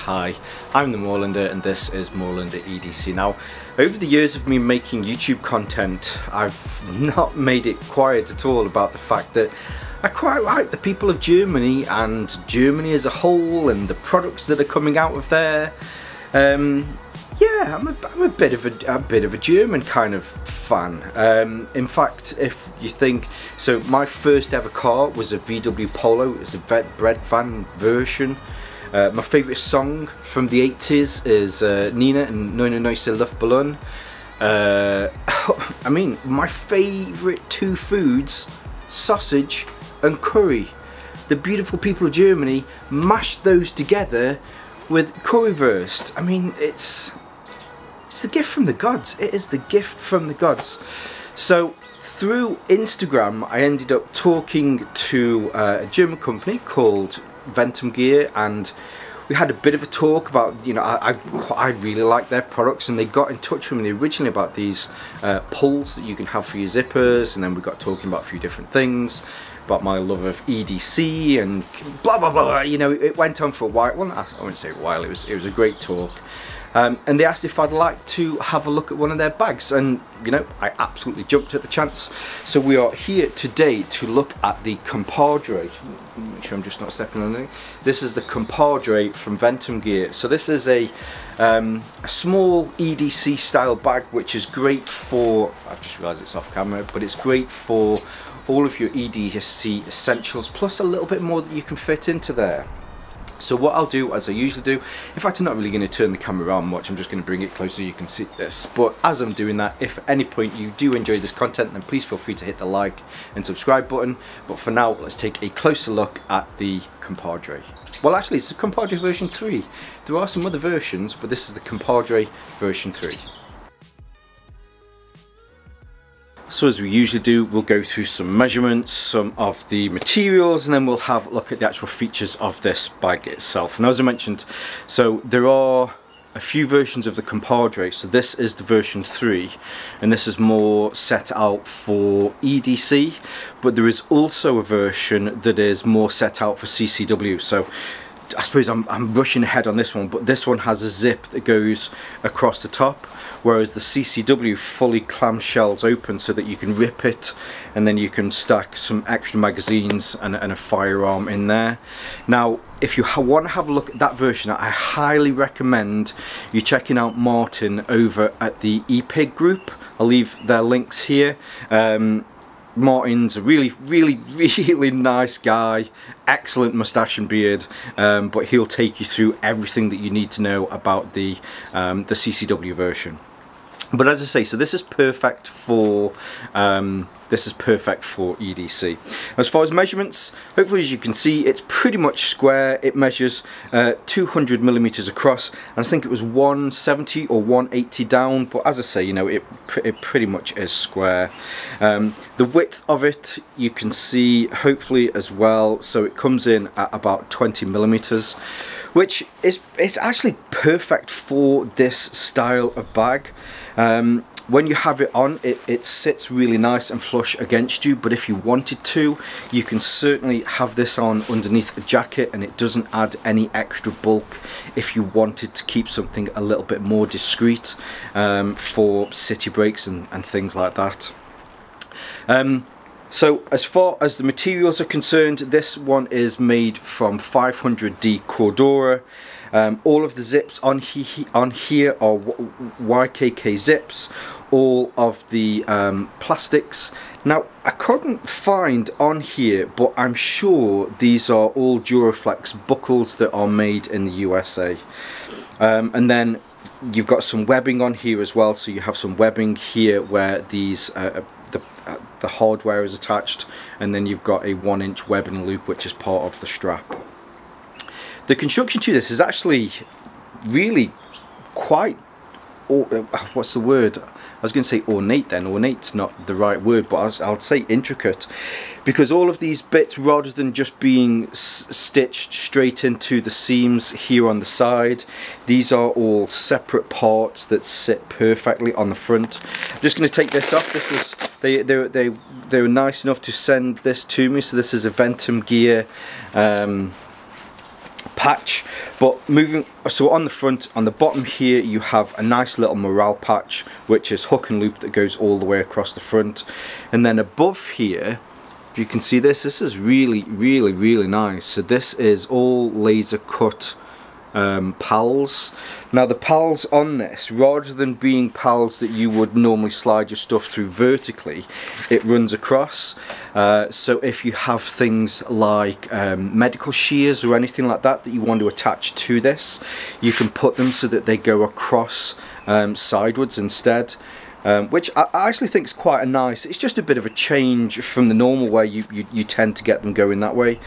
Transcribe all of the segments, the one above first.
Hi, I'm the Moorlander and this is Moorlander EDC. Now, over the years of me making YouTube content, I've not made it quiet at all about the fact that I quite like the people of Germany and Germany as a whole and the products that are coming out of there. Yeah, I'm a bit of a German kind of fan. In fact, if you think so, my first ever car was a VW Polo. It's a bread van version. My favourite song from the 80s is Nina and Neue Neuse Luftballon. I mean, my favourite two foods, sausage and curry. The beautiful people of Germany mashed those together with currywurst. I mean, it's the gift from the gods. It is the gift from the gods. So through Instagram, I ended up talking to a German company called Ventum Gear, and we had a bit of a talk about, you know, I really like their products, and they got in touch with me originally about these pulls that you can have for your zippers, and then we got talking about a few different things, about my love of EDC and blah blah blah. You know, it went on for a while. Well, I wouldn't say a while. It was a great talk. And they asked if I'd like to have a look at one of their bags, and you know, I absolutely jumped at the chance. So we are here today to look at the Compadre. Make sure I'm just not stepping on anything. This is the Compadre from Ventum Gear. So this is a small EDC style bag, which is great for, I just realised it's off camera, but it's great for all of your EDC essentials, plus a little bit more that you can fit into there. So what I'll do, as I usually do, in fact I'm not really going to turn the camera around much, I'm just going to bring it closer so you can see this. But as I'm doing that, if at any point you do enjoy this content, then please feel free to hit the like and subscribe button. But for now, let's take a closer look at the Compadre. Well, actually it's the Compadre version 3. There are some other versions, but this is the Compadre version 3. So as we usually do, we'll go through some measurements, some of the materials, and then we'll have a look at the actual features of this bag itself. And as I mentioned, so there are a few versions of the Compadre. So this is the version 3, and this is more set out for EDC, but there is also a version that is more set out for CCW. So I suppose I'm rushing ahead on this one, but this one has a zip that goes across the top, whereas the CCW fully clamshells open so that you can rip it, and then you can stack some extra magazines and a firearm in there. Now, if you want to have a look at that version, I highly recommend you checking out Martin over at the EPIG group. I'll leave their links here. Martin's a really nice guy, excellent moustache and beard, but he'll take you through everything that you need to know about the CCW version. But as I say, so this is perfect for EDC. As far as measurements, hopefully as you can see, it's pretty much square. It measures 200mm across, and I think it was 170 or 180 down, but as I say, you know, it pretty much is square. The width of it you can see hopefully as well, so it comes in at about 20mm, which is actually perfect for this style of bag. When you have it on, it sits really nice and flush against you, but if you wanted to, you can certainly have this on underneath a jacket, and it doesn't add any extra bulk if you wanted to keep something a little bit more discreet for city breaks and things like that. So as far as the materials are concerned, this one is made from 500D Cordura. All of the zips on here are YKK zips. All of the plastics. Now, I couldn't find on here, but I'm sure these are all Duraflex buckles that are made in the USA. And then you've got some webbing on here as well, so you have some webbing here where these the hardware is attached, and then you've got a 1-inch webbing loop which is part of the strap. The construction to this is actually really quite, what's the word? I was going to say ornate then. Ornate's not the right word, but I'll say intricate, because all of these bits, rather than just being stitched straight into the seams here on the side, these are all separate parts that sit perfectly on the front. I'm just going to take this off. This was they were nice enough to send this to me. So this is a Ventum Gear patch. But moving, so on the front, on the bottom here, you have a nice little morale patch, which is hook and loop that goes all the way across the front. And then above here, if you can see this is really nice. So this is all laser cut pals. Now the pals on this, rather than being pals that you would normally slide your stuff through vertically, it runs across. So if you have things like medical shears or anything like that that you want to attach to this, you can put them so that they go across sideways instead. Which I actually think is quite a nice, it's just a bit of a change from the normal way you tend to get them going that way.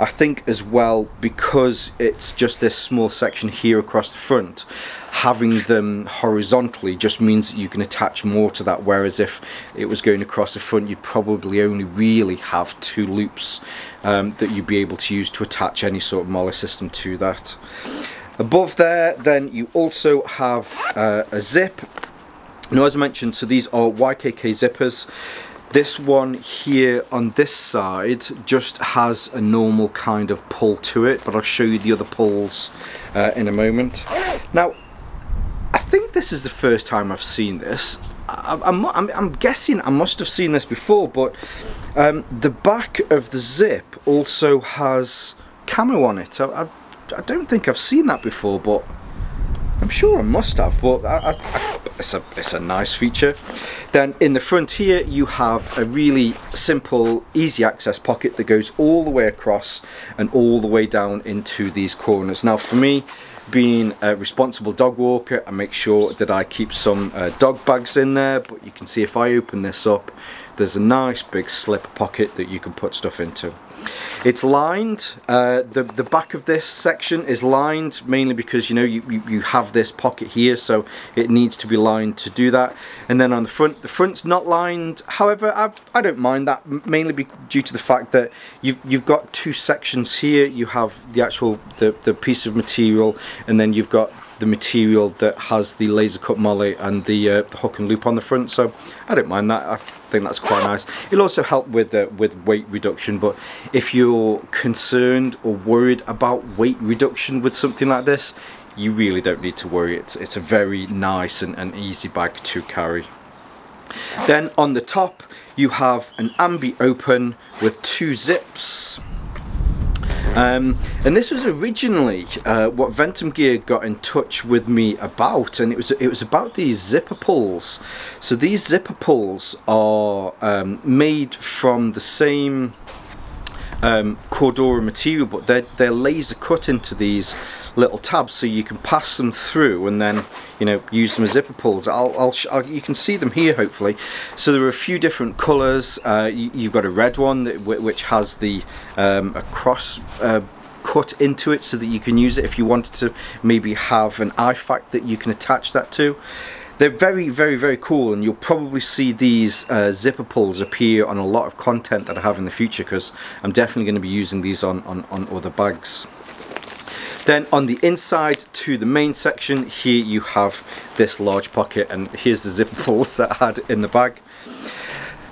I think as well, because it's just this small section here across the front, having them horizontally just means that you can attach more to that, whereas if it was going across the front, you'd probably only really have 2 loops that you'd be able to use to attach any sort of MOLLE system to that. Above there, then you also have a zip. Now, as I mentioned, so these are YKK zippers. This one here on this side just has a normal kind of pull to it, but I'll show you the other pulls in a moment. Now, I think this is the first time I've seen this. I'm guessing I must have seen this before, but the back of the zip also has camo on it. I don't think I've seen that before, but I'm sure I must have, but it's a nice feature. Then in the front here you have a really simple, easy access pocket that goes all the way across and all the way down into these corners. Now for me, being a responsible dog walker, I make sure that I keep some dog bags in there, but you can see if I open this up, there's a nice big slip pocket that you can put stuff into. It's lined. The back of this section is lined mainly because you have this pocket here, so it needs to be lined to do that. And then on the front's not lined. However, I don't mind that, mainly due to the fact that you've got 2 sections here. You have the actual the piece of material, and then you've got the material that has the laser cut MOLLE and the hook and loop on the front. So I don't mind that. I think that's quite nice. It'll also help with weight reduction, but if you're concerned or worried about weight reduction with something like this, you really don't need to worry. It's a very nice and easy bag to carry. Then on the top you have an ambi open with 2 zips. And this was originally what Ventum Gear got in touch with me about, and it was about these zipper pulls. So these zipper pulls are made from the same Cordura material, but they're laser cut into these little tabs, so you can pass them through and then use them as zipper pulls. You can see them here hopefully. So there are a few different colours. You've got a red one which has the a cross cut into it, so that you can use it if you wanted to maybe have an IFAK that you can attach that to. They're very cool, and you'll probably see these zipper pulls appear on a lot of content that I have in the future, because I'm definitely going to be using these on other bags. Then on the inside to the main section here you have this large pocket, and here's the zipper pulls that I had in the bag.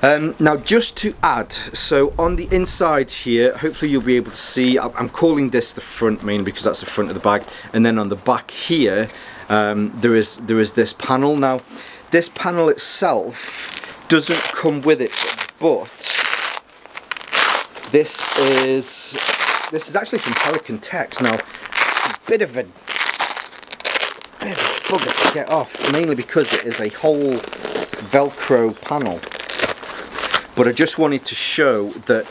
Now just to add, so on the inside here, hopefully you'll be able to see, I'm calling this the front mainly because that's the front of the bag, and then on the back here there is this panel. Now this panel itself doesn't come with it, but this is actually from Pelican Tex. Now bit of a bugger to get off, mainly because it is a whole Velcro panel. But I just wanted to show that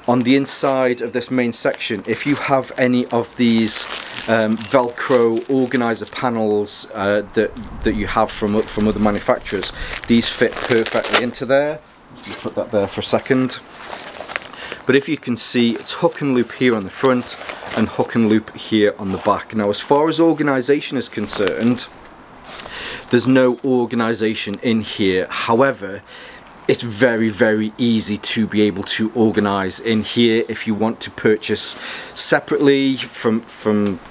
on the inside of this main section, if you have any of these Velcro organizer panels that you have from other manufacturers, these fit perfectly into there. Let me put that there for a second. But if you can see, it's hook and loop here on the front and hook and loop here on the back. Now as far as organisation is concerned, there's no organisation in here. However, it's very easy to be able to organise in here if you want to purchase separately from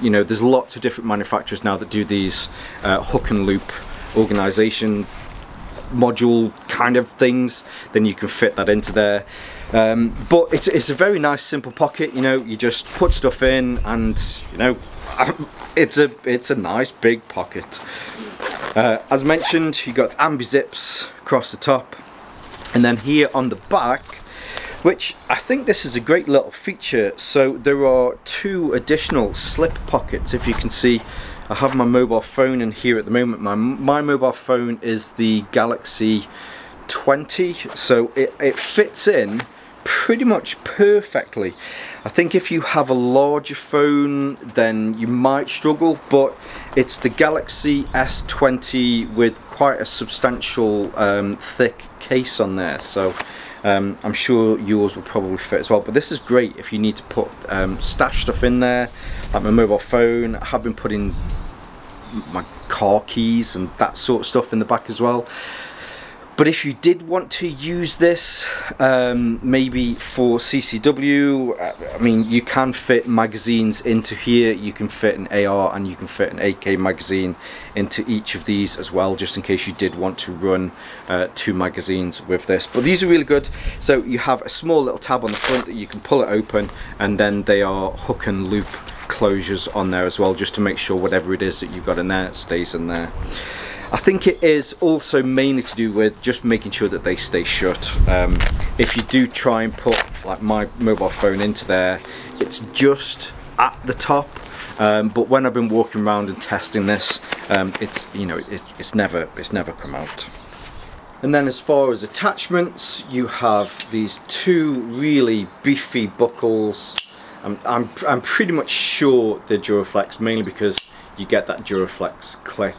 there's lots of different manufacturers now that do these hook and loop organisation module kind of things, then you can fit that into there. But it's a very nice simple pocket. You know, you just put stuff in, and you know, it's a nice big pocket. As mentioned, you got ambi zips across the top, and then here on the back, which I think this is a great little feature. So there are 2 additional slip pockets. If you can see, I have my mobile phone in here at the moment. My mobile phone is the Galaxy 20, so it fits in pretty much perfectly. I think if you have a larger phone then you might struggle, but it's the Galaxy S20 with quite a substantial thick case on there, so I'm sure yours will probably fit as well. But this is great if you need to put stash stuff in there, like my mobile phone. I have been putting my car keys and that sort of stuff in the back as well. But if you did want to use this maybe for CCW, I mean, you can fit magazines into here. You can fit an AR and you can fit an AK magazine into each of these as well, just in case you did want to run 2 magazines with this. But these are really good. So you have a small little tab on the front that you can pull it open, and then they are hook and loop closures on there as well, just to make sure whatever it is that you've got in there stays in there. I think it is also mainly to do with just making sure that they stay shut. If you do try and put like my mobile phone into there, it's just at the top, but when I've been walking around and testing this, it's, you know, it's never come out. And then as far as attachments, you have these 2 really beefy buckles. I'm pretty much sure they're Duraflex, mainly because you get that Duraflex click.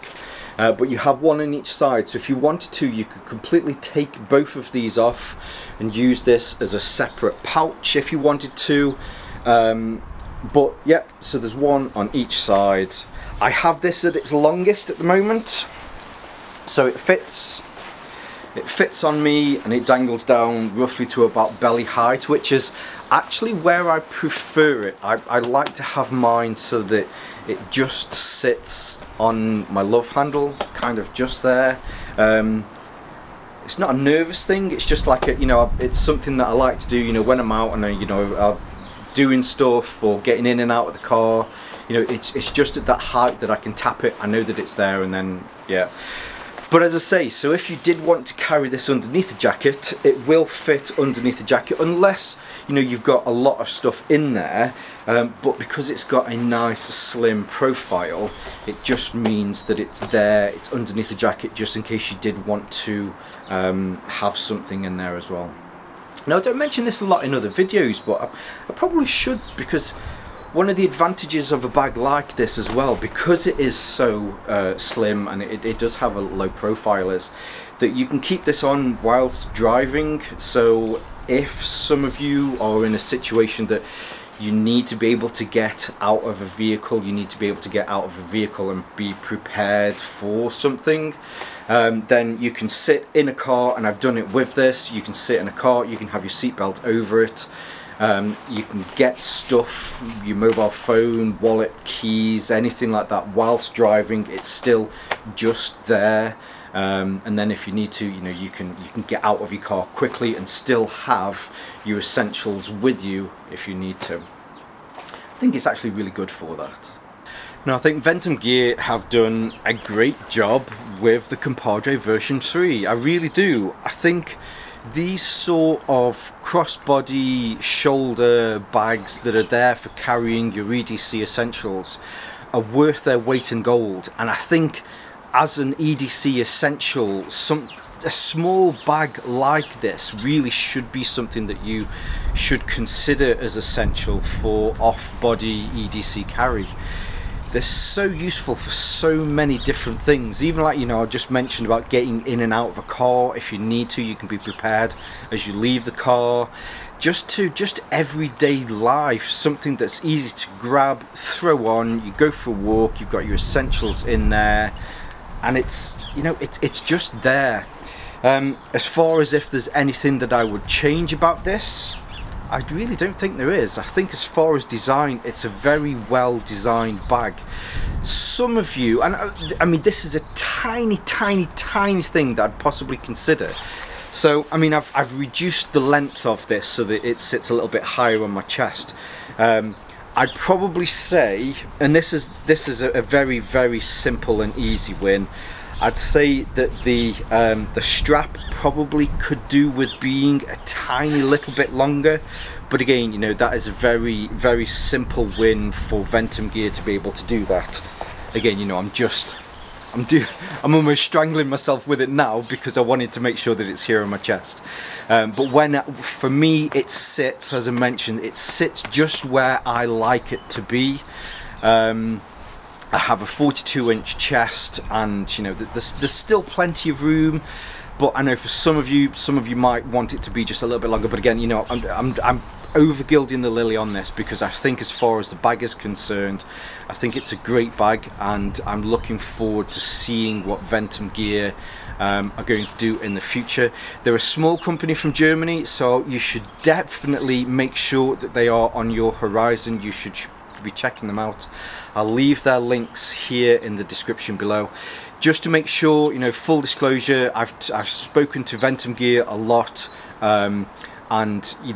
But you have 1 on each side, so if you wanted to, you could completely take both of these off and use this as a separate pouch if you wanted to. But yeah, so there's 1 on each side. I have this at its longest at the moment, so it fits on me, and it dangles down roughly to about belly height, which is actually where I prefer it. I like to have mine so that it just sits on my love handle, kind of just there. It's not a nervous thing, it's just like a, you know, it's something that I like to do, you know, when I'm out and you know, doing stuff or getting in and out of the car. You know, it's just at that height that I can tap it, I know that it's there, and then yeah. But as I say, so if you did want to carry this underneath the jacket, it will fit underneath the jacket, unless, you know, you've got a lot of stuff in there. But because it's got a nice slim profile, it just means that it's there, it's underneath the jacket, just in case you did want to have something in there as well. Now, I don't mention this a lot in other videos, but I probably should, because one of the advantages of a bag like this as well, because it is so slim and it does have a low profile, is that you can keep this on whilst driving. So if some of you are in a situation that you need to be able to get out of a vehicle, you need to be able to get out of a vehicle and be prepared for something, then you can sit in a car, and I've done it with this. You can sit in a car, you can have your seatbelt over it. You can get stuff, your mobile phone, wallet, keys, anything like that whilst driving. It's still just there, and then if you need to, you know, you can get out of your car quickly and still have your essentials with you if you need to. I think it's actually really good for that. Now, I think Ventum Gear have done a great job with the Compadre version 3. I really do. I think these sort of crossbody shoulder bags that are there for carrying your EDC essentials are worth their weight in gold. And I think as an EDC essential, a small bag like this really should be something that you should consider as essential for off-body EDC carry. They're so useful for so many different things. Even like, you know, I just mentioned about getting in and out of a car. If you need to, you can be prepared as you leave the car. Just everyday life, something that's easy to grab, throw on, you go for a walk, you've got your essentials in there, and it's, you know, it's just there. As far as if there's anything that I would change about this, I really don't think there is. I think as far as design, it's a very well designed bag. Some of you, and I mean, this is a tiny thing that I'd possibly consider. So I mean, I've reduced the length of this so that it sits a little bit higher on my chest. I'd probably say, and this is a very simple and easy win, I'd say that the strap probably could do with being a tiny little bit longer, but again, you know, that is a very simple win for Ventum Gear to be able to do that. Again, you know, I'm almost strangling myself with it now because I wanted to make sure that it's here on my chest. But for me, it sits, as I mentioned, it sits just where I like it to be. I have a 42-inch chest, and you know, there's still plenty of room. But I know for some of you might want it to be just a little bit longer. But again, you know, I'm over gilding the lily on this because I think, as far as the bag is concerned, I think it's a great bag, and I'm looking forward to seeing what Ventum Gear are going to do in the future. They're a small company from Germany, so you should definitely make sure that they are on your horizon. You should be checking them out. I'll leave their links here in the description below. Just to make sure, you know, full disclosure, I've spoken to Ventum Gear a lot, and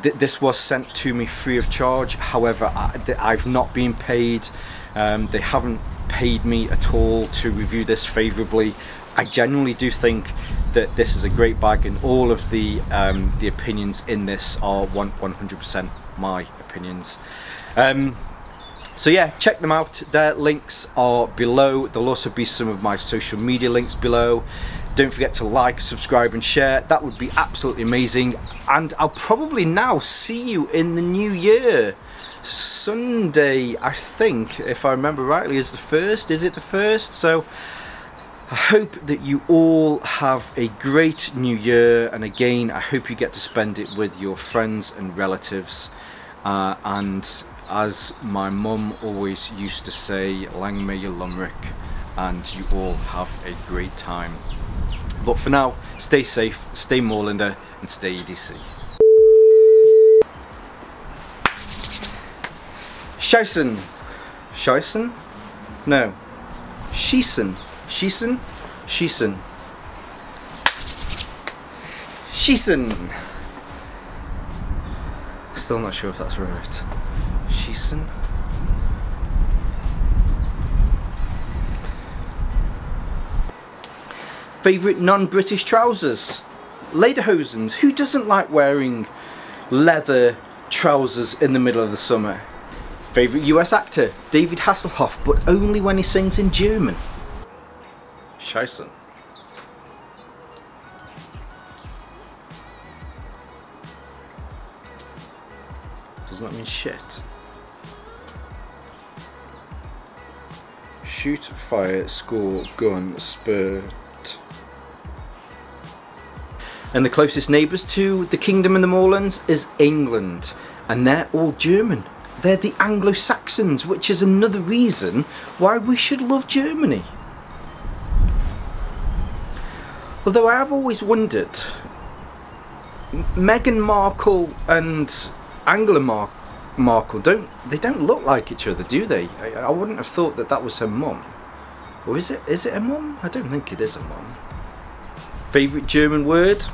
this was sent to me free of charge. However, I've not been paid. They haven't paid me at all to review this favourably. I genuinely do think that this is a great bag, and all of the opinions in this are 100% my opinions. So yeah, check them out. Their links are below. There'll also be some of my social media links below. Don't forget to like, subscribe and share. That would be absolutely amazing. And I'll probably now see you in the new year. Sunday, I think, if I remember rightly, is the 1st. Is it the 1st? So I hope that you all have a great new year. And again, I hope you get to spend it with your friends and relatives. And as my mum always used to say, lang may you lumrick, and you all have a great time. But for now, stay safe, stay Moorlander, and stay EDC. Scheissen. Scheissen? No. Schießen. Schießen? Schießen. Schießen. Still not sure if that's right. Schießen. Favourite non-British trousers? Lederhosens. Who doesn't like wearing leather trousers in the middle of the summer? Favourite US actor? David Hasselhoff, but only when he sings in German. Scheiße. Doesn't that mean shit? Shoot, fire, score, gun, spurt. And the closest neighbours to the Kingdom and the Moorlands is England, and they're all German. They're the Anglo-Saxons, which is another reason why we should love Germany. Although I have always wondered, Meghan Markle and Angela Markle don't look like each other, do they? I wouldn't have thought that that was her mum. Or is it a mum? I don't think it is a mum. Favourite German word?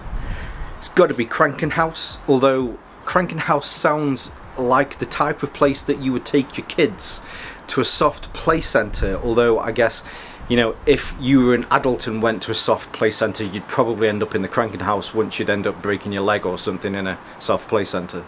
It's got to be Krankenhaus, although Krankenhaus sounds like the type of place that you would take your kids to a soft play centre, although I guess, you know, if you were an adult and went to a soft play centre, you'd probably end up in the Krankenhaus once you'd end up breaking your leg or something in a soft play centre.